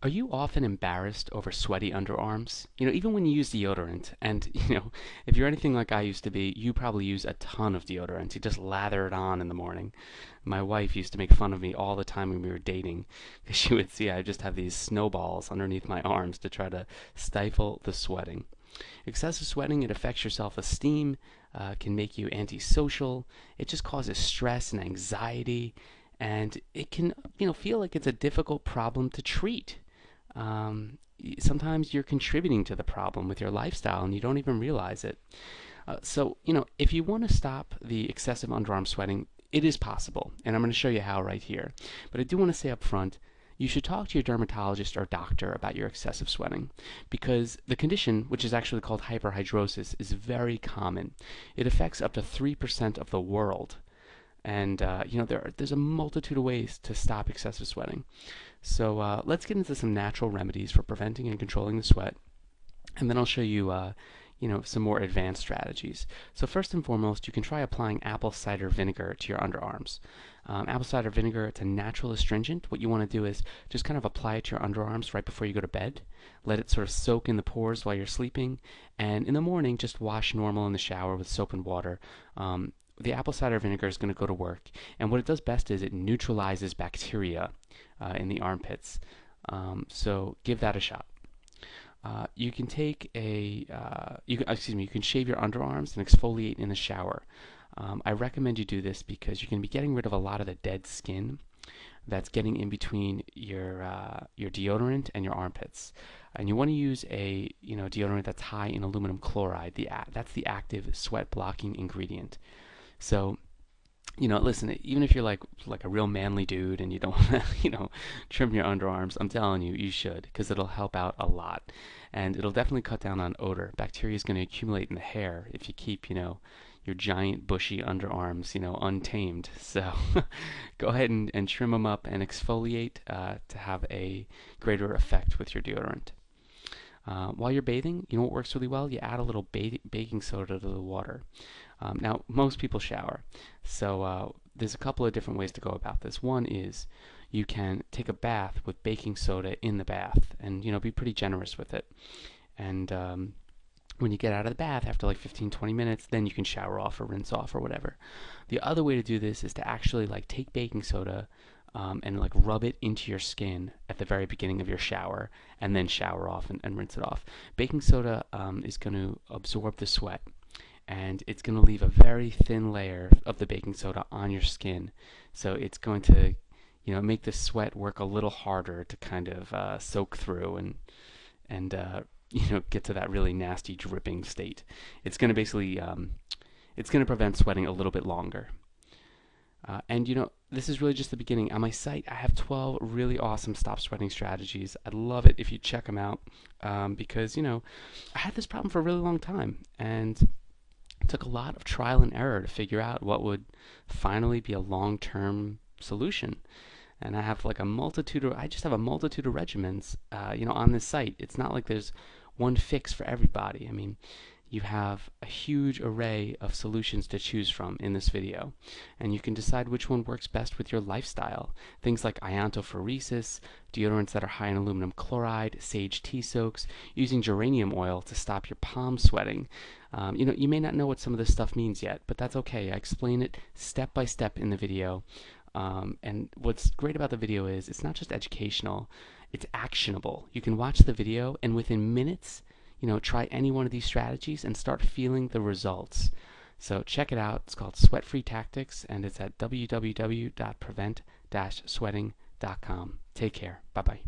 Are you often embarrassed over sweaty underarms? Even when you use deodorant, and if you're anything like I used to be, you probably use a ton of deodorant. You just lather it on in the morning. My wife used to make fun of me all the time when we were dating because she would see I just have these snowballs underneath my arms to try to stifle the sweating. Excessive sweating, it affects your self-esteem, can make you antisocial. It just causes stress and anxiety, and it can, feel like it's a difficult problem to treat. Sometimes you're contributing to the problem with your lifestyle and you don't even realize it. If you want to stop the excessive underarm sweating, it is possible, and I'm going to show you how right here. But I do want to say up front, you should talk to your dermatologist or doctor about your excessive sweating because the condition, which is actually called hyperhidrosis, is very common. It affects up to 3% of the world. And there's a multitude of ways to stop excessive sweating. So let's get into some natural remedies for preventing and controlling the sweat, and then I'll show you, some more advanced strategies. So first and foremost, you can try applying apple cider vinegar to your underarms. Apple cider vinegar, it's a natural astringent. What you want to do is just kind of apply it to your underarms right before you go to bed. Let it sort of soak in the pores while you're sleeping, and in the morning, just wash normal in the shower with soap and water. The apple cider vinegar is going to go to work, and what it does best is it neutralizes bacteria in the armpits. So give that a shot. You can take you can shave your underarms and exfoliate in the shower. I recommend you do this because you're going to be getting rid of a lot of the dead skin that's getting in between your deodorant and your armpits. And you want to use a deodorant that's high in aluminum chloride. That's the active sweat blocking ingredient. So, listen, even if you're like a real manly dude and you don't want to, trim your underarms, I'm telling you, you should, because it'll help out a lot. And it'll definitely cut down on odor. Bacteria is going to accumulate in the hair if you keep, your giant bushy underarms, untamed. So go ahead and trim them up and exfoliate to have a greater effect with your deodorant. While you're bathing, what works really well? You add a little baking soda to the water. Now, most people shower, so there's a couple of different ways to go about this. One is you can take a bath with baking soda in the bath and, be pretty generous with it. And when you get out of the bath after like 15, 20 minutes, then you can shower off or rinse off or whatever. The other way to do this is to actually take baking soda and rub it into your skin at the very beginning of your shower and then shower off and rinse it off. Baking soda is going to absorb the sweat, and it's going to leave a very thin layer of the baking soda on your skin. So it's going to make the sweat work a little harder to kind of soak through and get to that really nasty dripping state. It's going to basically it's going to prevent sweating a little bit longer. And this is really just the beginning. On my site, I have 12 really awesome stop sweating strategies. I'd love it if you check them out because, I had this problem for a really long time, and it took a lot of trial and error to figure out what would finally be a long-term solution. And I have I just have a multitude of regimens, on this site. It's not like there's one fix for everybody. I mean, you have a huge array of solutions to choose from in this video, and you can decide which one works best with your lifestyle. Things like iontophoresis, deodorants that are high in aluminum chloride, sage tea soaks, using geranium oil to stop your palm sweating. You may not know what some of this stuff means yet, but that's okay. I explain it step by step in the video. And what's great about the video is it's not just educational, it's actionable. You can watch the video and within minutes, try any one of these strategies and start feeling the results. So check it out. It's called Sweat Free Tactics, and it's at www.prevent-sweating.com. Take care. Bye-bye.